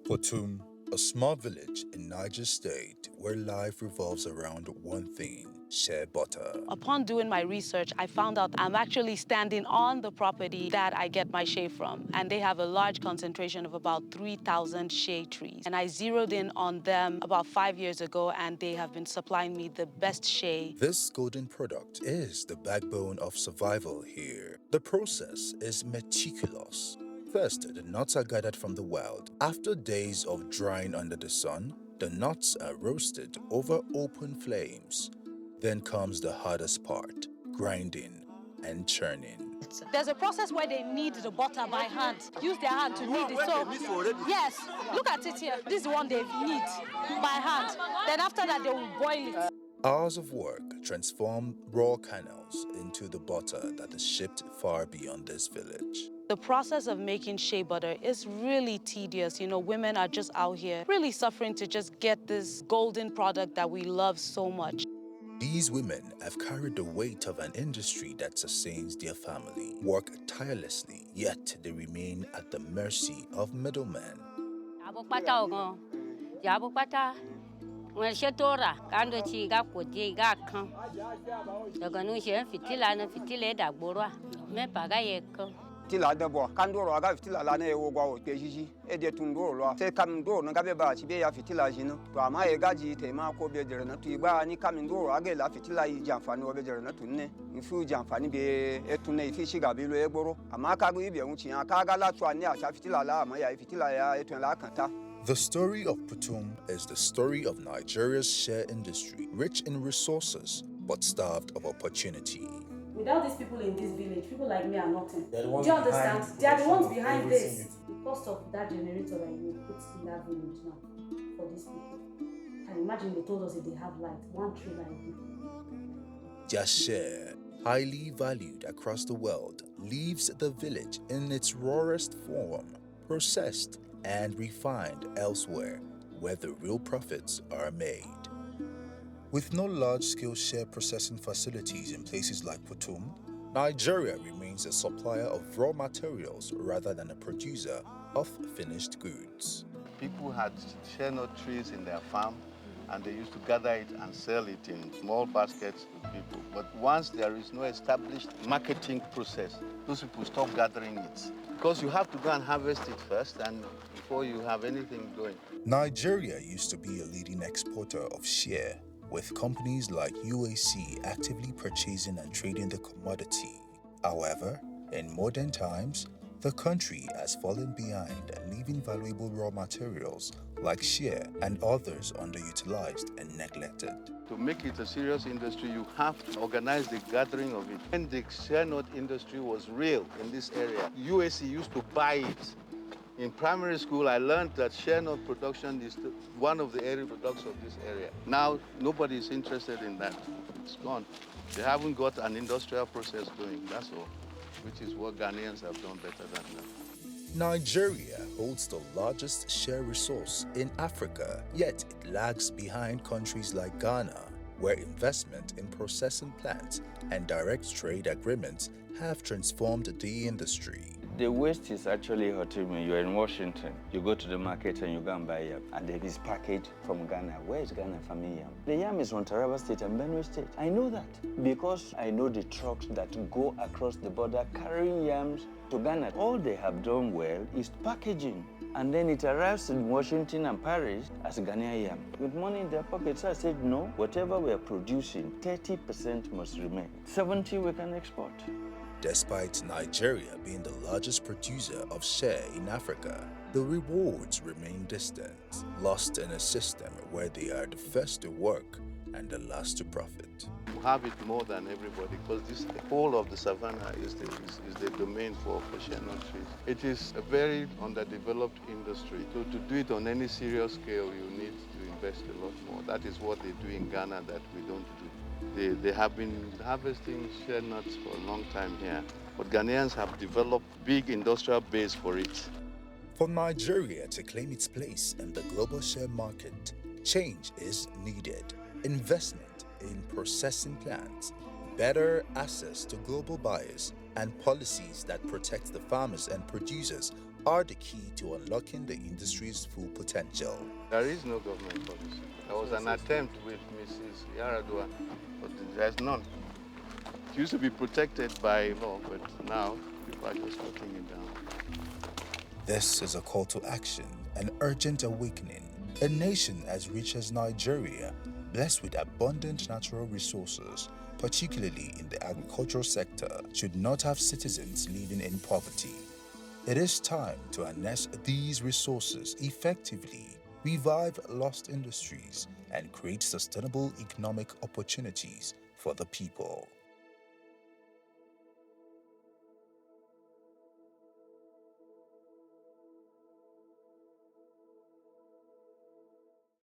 Potum, a small village in Niger State where life revolves around one thing: shea butter. Upon doing my research, I found out I'm actually standing on the property that I get my shea from, and they have a large concentration of about 3,000 shea trees. And I zeroed in on them about 5 years ago, and they have been supplying me the best shea. This golden product is the backbone of survival here. The process is meticulous. First, the nuts are gathered from the wild. After days of drying under the sun, the nuts are roasted over open flames. Then comes the hardest part: grinding and churning. There's a process where they knead the butter by hand. Use their hand to knead it. So, yes, look at it here. This is the one they knead by hand. Then after that, they will boil it. Hours of work transform raw kernels into the butter that is shipped far beyond this village. The process of making shea butter is really tedious. You know, women are just out here really suffering to just get this golden product that we love so much. These women have carried the weight of an industry that sustains their family, work tirelessly, yet they remain at the mercy of middlemen. Tila debo kandoro aga fitila la na ewo gwa o pejiji e de tundoro lo se kamndoro no gabe ba chibe ya fitila jino to ama e gaji te ma ko be jere na tu igba ni kamndoro aga la fitila yi janfani o be jere na tunne nfu janfani be e tunne ifi shiga bi lo egboro ama ka gbe ibe unchi aka aga la tu ani acha fitila la ama ya fitila ya e tun la kanta. The story of Potum is the story of Nigeria's shea industry, rich in resources but starved of opportunity. Without these people in this village, people like me are nothing. Do you understand? They are the ones behind this. The cost of that generator that you put in that village now for these people. And imagine they told us that they have light, 1 trillion people. Their shea, highly valued across the world, leaves the village in its rawest form, processed and refined elsewhere, where the real profits are made. With no large-scale shea processing facilities in places like Potum, Nigeria remains a supplier of raw materials rather than a producer of finished goods. People had shea nut trees in their farm, and they used to gather it and sell it in small baskets to people. But once there is no established marketing process, those people stop gathering it. Because you have to go and harvest it first, and before you have anything going. Nigeria used to be a leading exporter of shea, with companies like UAC actively purchasing and trading the commodity. However, in modern times, the country has fallen behind and leaving valuable raw materials like shea and others underutilized and neglected. To make it a serious industry, you have to organize the gathering of it. When the shea nut industry was real in this area, UAC used to buy it. In primary school, I learned that shea nut production is one of the area products of this area. Now, nobody is interested in that. It's gone. They haven't got an industrial process going, that's all, which is what Ghanaians have done better than them. Nigeria holds the largest shea resource in Africa, yet it lags behind countries like Ghana, where investment in processing plants and direct trade agreements have transformed the industry. The waste is actually hurting me. You're in Washington, you go to the market and you go and buy yam, and there is packaged from Ghana. Where is Ghana for me yam? The yam is from Taraba State and Benue State. I know that because I know the trucks that go across the border carrying yams to Ghana. All they have done well is packaging, and then it arrives in Washington and Paris as Ghanaian yam. With money in their pockets, I said, no, whatever we are producing, 30% must remain. 70% we can export. Despite Nigeria being the largest producer of shea in Africa, the rewards remain distant, lost in a system where they are the first to work and the last to profit. You have it more than everybody because the whole of the savannah is the domain for shea nut trees. It is a very underdeveloped industry. So to do it on any serious scale, you need to invest a lot more. That is what they do in Ghana that we don't do. They have been harvesting shea nuts for a long time here, but Ghanaians have developed big industrial base for it. For Nigeria to claim its place in the global shea market, change is needed. Investment in processing plants, better access to global buyers, and policies that protect the farmers and producers are the key to unlocking the industry's full potential. There is no government policy. There was an attempt with Mrs. Yaradua, but there's none. It used to be protected by law, but now people are just cutting it down. This is a call to action, an urgent awakening. A nation as rich as Nigeria, blessed with abundant natural resources, particularly in the agricultural sector, should not have citizens living in poverty. It is time to harness these resources effectively, revive lost industries, and create sustainable economic opportunities for the people.